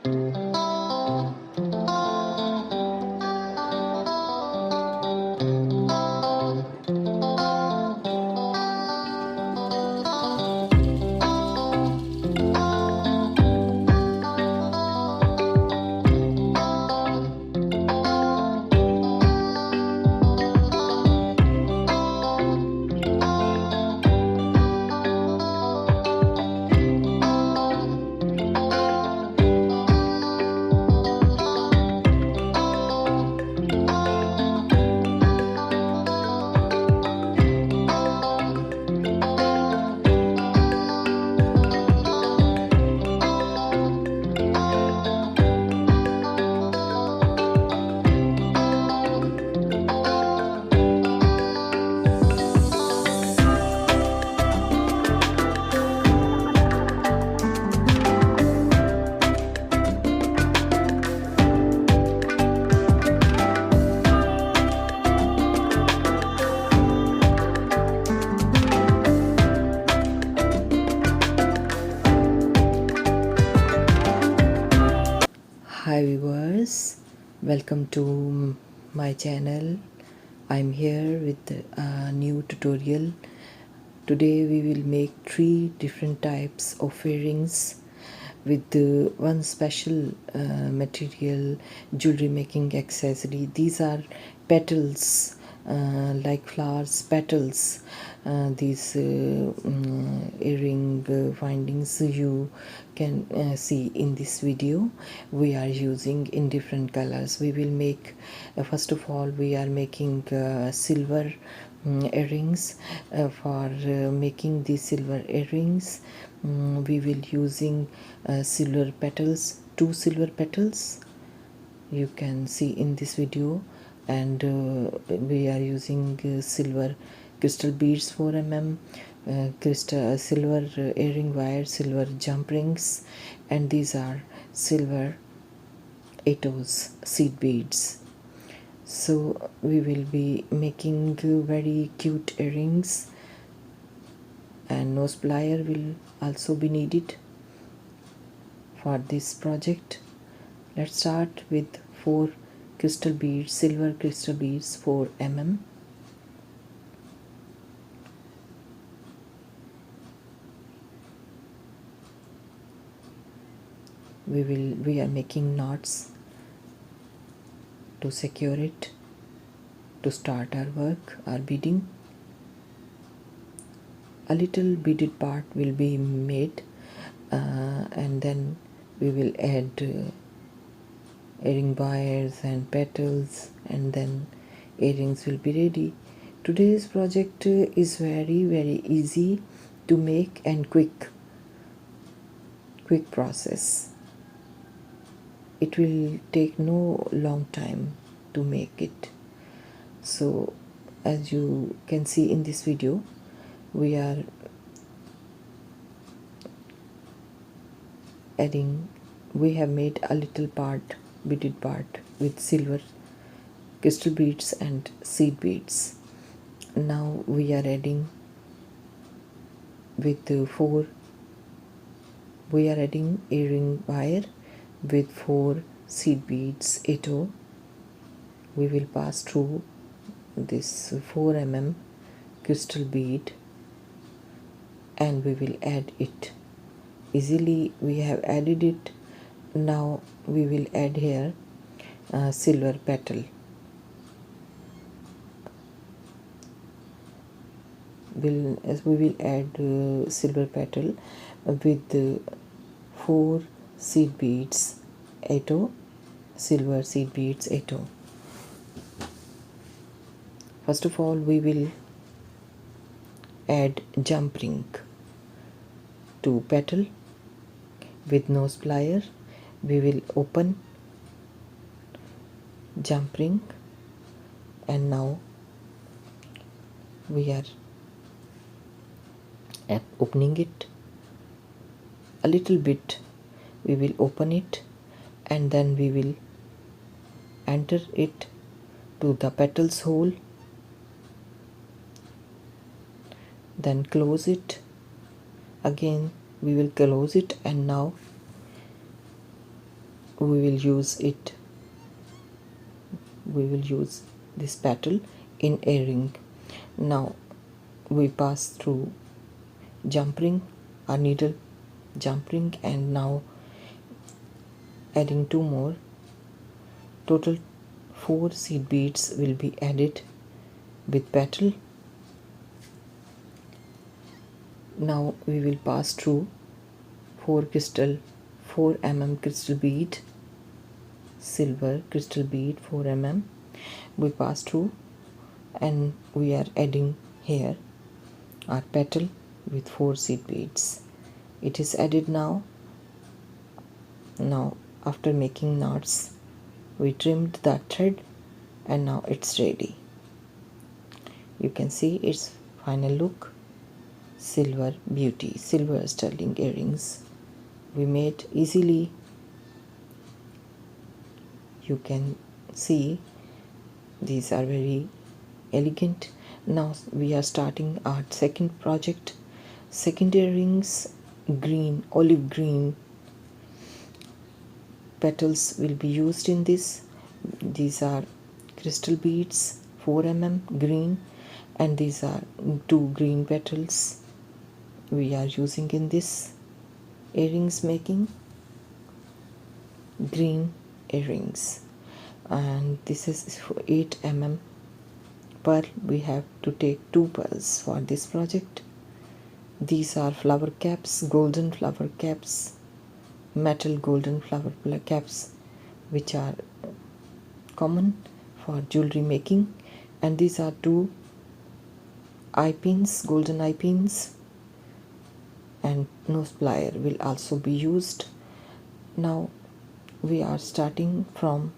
Hi viewers, welcome to my channel. I'm here with a new tutorial. Today we will make 3 different types of earrings with one special material jewelry making accessory. These are petals, like flowers petals. These earring findings you can see in this video. We are using in different colors. We will make first of all we are making silver earrings. For making these silver earrings, we will using silver petals, 2 silver petals you can see in this video, and we are using silver crystal beads 4 mm, crystal silver earring wire, silver jump rings, and these are silver it.U's seed beads. So we will be making very cute earrings, and nose plier will also be needed for this project. Let's start with 4 crystal beads, silver crystal beads 4 mm. We are making knots to secure it to start our work, our beading. A little beaded part will be made, and then we will add earring wires and petals, and then earrings will be ready. Today's project is very easy to make and quick process. It will take no long time to make it. So as you can see in this video, we have made a little part, beaded part with silver crystal beads and seed beads. Now we are adding with we are adding earring wire with 4 seed beads 8-0. We will pass through this 4 mm crystal bead and we will add it. Easily we have added it. Now we will add here silver petal. As we will add silver petal with 4 seed beads 8-0, silver seed beads 8-0. First of all, we will add jump ring to petal with nose plier. We will open jump ring, and now we are opening it a little bit. We will open it and then we will enter it to the petals hole, then close it. Again we will close it, and now we will use this petal in earring. Now we pass through jump ring, our needle jump ring, and now adding 2 more. Total 4 seed beads will be added with petal. Now we will pass through 4 mm crystal bead, silver crystal bead 4 mm. We pass through and we are adding here our petal with 4 seed beads. It is added now. Now after making knots, we trimmed that thread and now it's ready. You can see its final look. Silver beauty, silver sterling earrings we made easily. You can see these are very elegant. Now we are starting our second project. Second earrings, green, olive green petals will be used in this. These are crystal beads 4 mm green, and these are 2 green petals we are using in this earrings making. Green earrings, and this is for 8 mm pearl. We have to take 2 pearls for this project. These are flower caps, golden flower caps, metal golden flower caps, which are common for jewelry making. And these are 2 eye pins, golden eye pins, and nose plier will also be used. Now we are starting from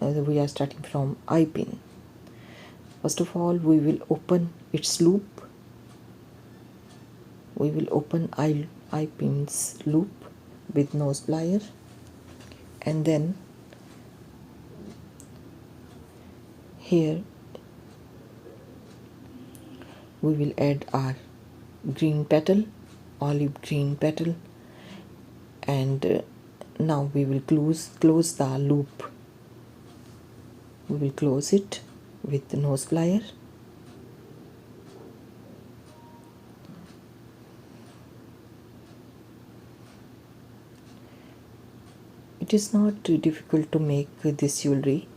we are starting from eye pin. First of all, we will open its loop. We will open eye pin's loop with nose plier, and then here we will add our green petal, olive green petal, and now we will close the loop. We will close it with the nose plier. It is not too difficult to make this jewelry,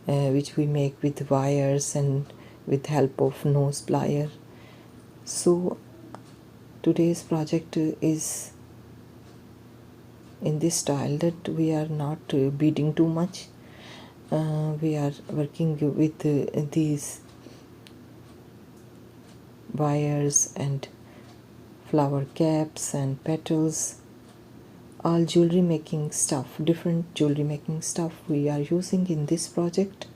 which we make with wires and with help of nose plier. So today's project is in this style, that we are not beading too much. We are working with these wires and flower caps and petals, all jewelry making stuff, different jewelry making stuff we are using in this project.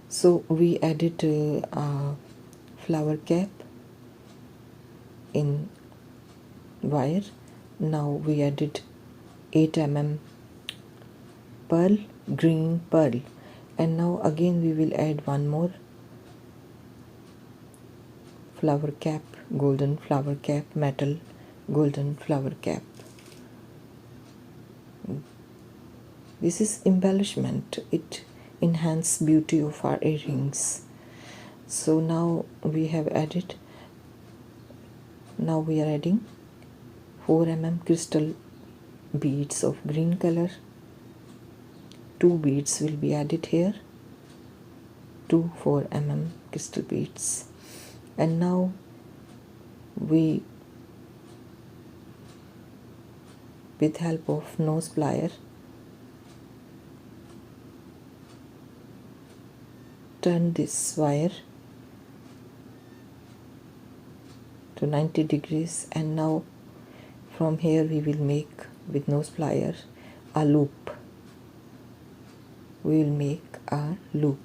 So we added a flower cap in wire. Now we added 8 mm pearl, green pearl, and now again we will add one more flower cap, golden flower cap, metal golden flower cap. This is embellishment, it enhances beauty of our earrings. So now we have added, now we are adding 4 mm crystal beads of green color. 2 beads will be added here, 2 4 mm crystal beads. And now we, with help of nose plier, turn this wire to 90 degrees, and now from here we will make with nose plier a loop. We will make a loop.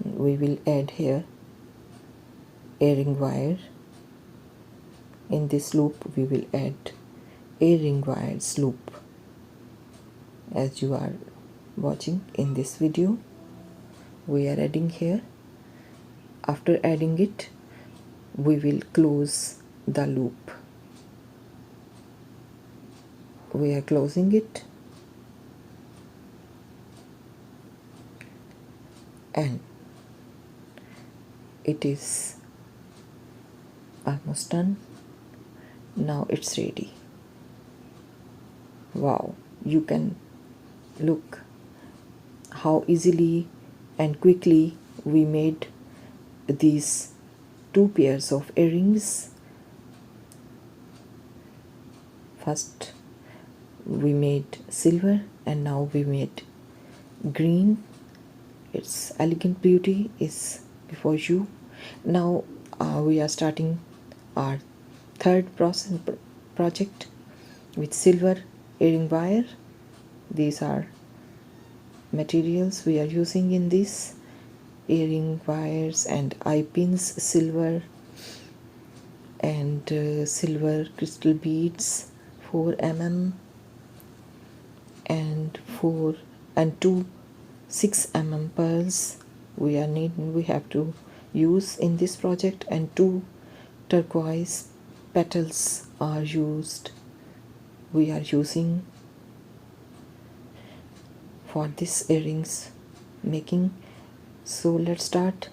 We will add here earring wire. In this loop we will add earring wires loop, as you are watching in this video. we are adding here. After adding it, we will close the loop. We are closing it, and it is almost done. Now it's ready. Wow, you can look how easily and quickly we made these two pairs of earrings. First we made silver and now we made green. Its elegant beauty is before you. Now we are starting our third project with silver earring wire. These are materials we are using in this earring wires and eye pins, silver and silver crystal beads, 4 mm and 2 6 mm pearls we have to use in this project, and 2 turquoise petals are used. We are using for this earrings making. So let's start.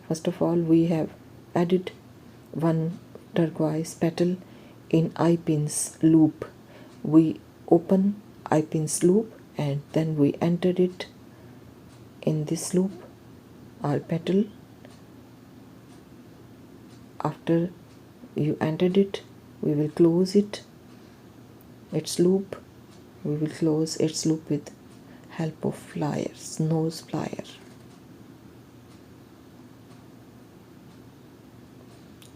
First of all, we have added 1 turquoise petal in eye pins loop. We open eye pins loop and then we entered it in this loop, our petal. After you entered it, we will close its loop. We will close its loop with help of pliers, nose plier.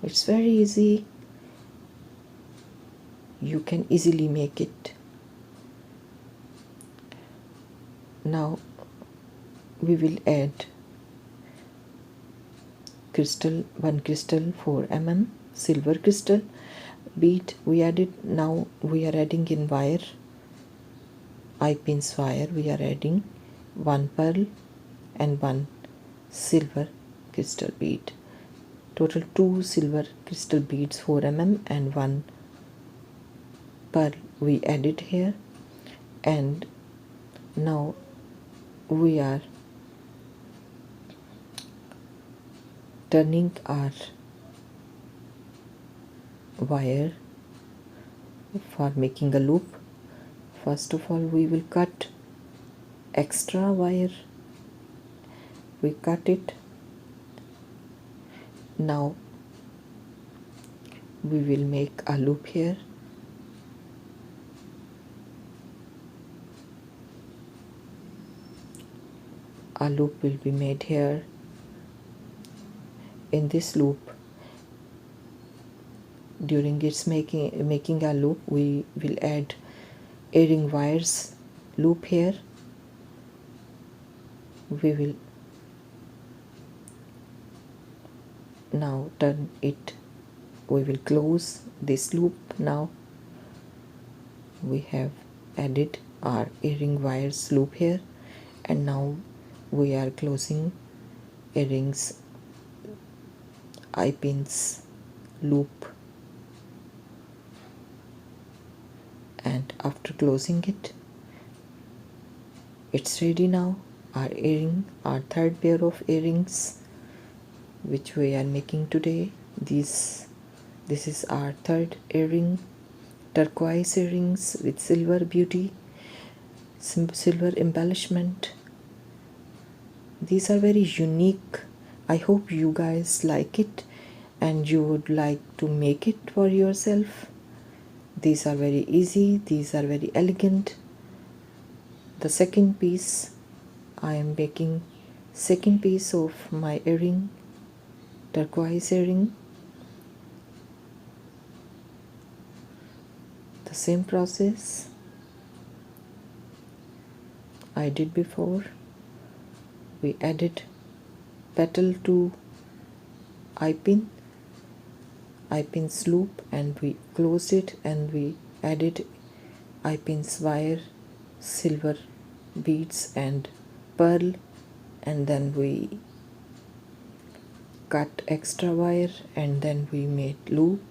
It's very easy. You can easily make it. Now we will add crystal, 1 crystal 4 mm silver crystal bead we added. Now we are adding in wire, eye pins wire, we are adding 1 pearl and 1 silver crystal bead. Total 2 silver crystal beads 4 mm and 1 pearl we added here. And now we are turning our wire for making a loop. First of all, we will cut extra wire. We cut it. Now we will make a loop here. A loop will be made here. In this loop, during its making a loop, we will add earring wires loop here. We will now turn it. We will close this loop. Now we have added our earring wires loop here, and now we are closing earrings eye pins loop. And after closing it, it's ready now. Our earring, our third pair of earrings which we are making today. This is our third earring, turquoise earrings with silver beauty, silver embellishment. These are very unique. I hope you guys like it and you would like to make it for yourself. These are very easy, these are very elegant. The second piece, I am making second piece of my earring, turquoise earring. The same process I did before. We added petal to eye pins loop, and we closed it, and we added eye pins wire, silver beads and pearl, and then we cut extra wire, and then we made loop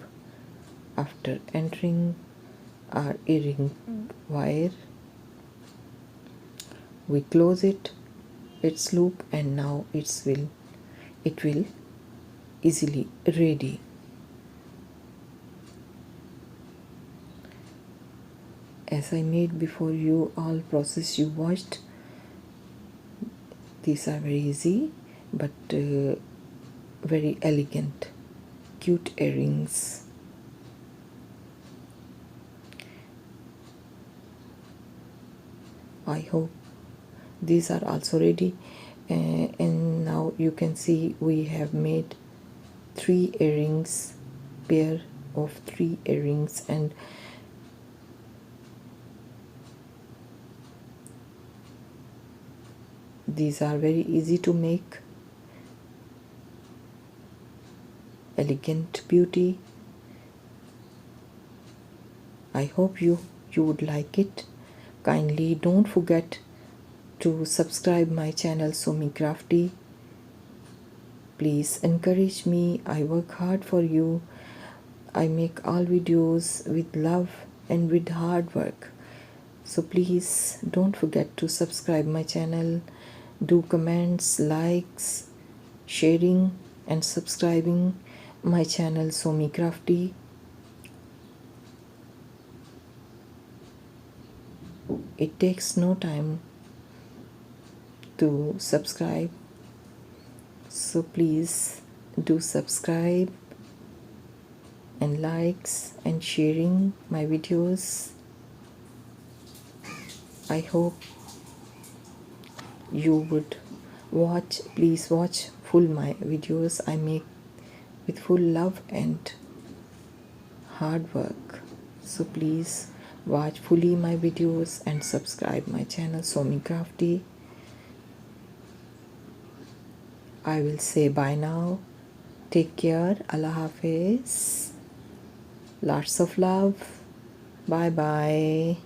after entering our earring wire. We close its loop, and now it will easily ready. As I made before you, all process you watched, these are very easy but very elegant, cute earrings. I hope these are also ready, and now you can see we have made 3 earrings, pair of 3 earrings, and these are very easy to make, elegant beauty. I hope you would like it. Kindly don't forget to subscribe my channel somycrafty. Please encourage me. I work hard for you. I make all videos with love and with hard work. So please don't forget to subscribe my channel. Do comments, likes, sharing and subscribing my channel somycrafty. It takes no time to subscribe, so please do subscribe and likes and sharing my videos. I hope you would watch. Please watch full my videos. I make with full love and hard work, so please watch fully my videos and subscribe my channel somycrafty. I will say bye now. Take care. Allah Hafiz. Lots of love. Bye bye.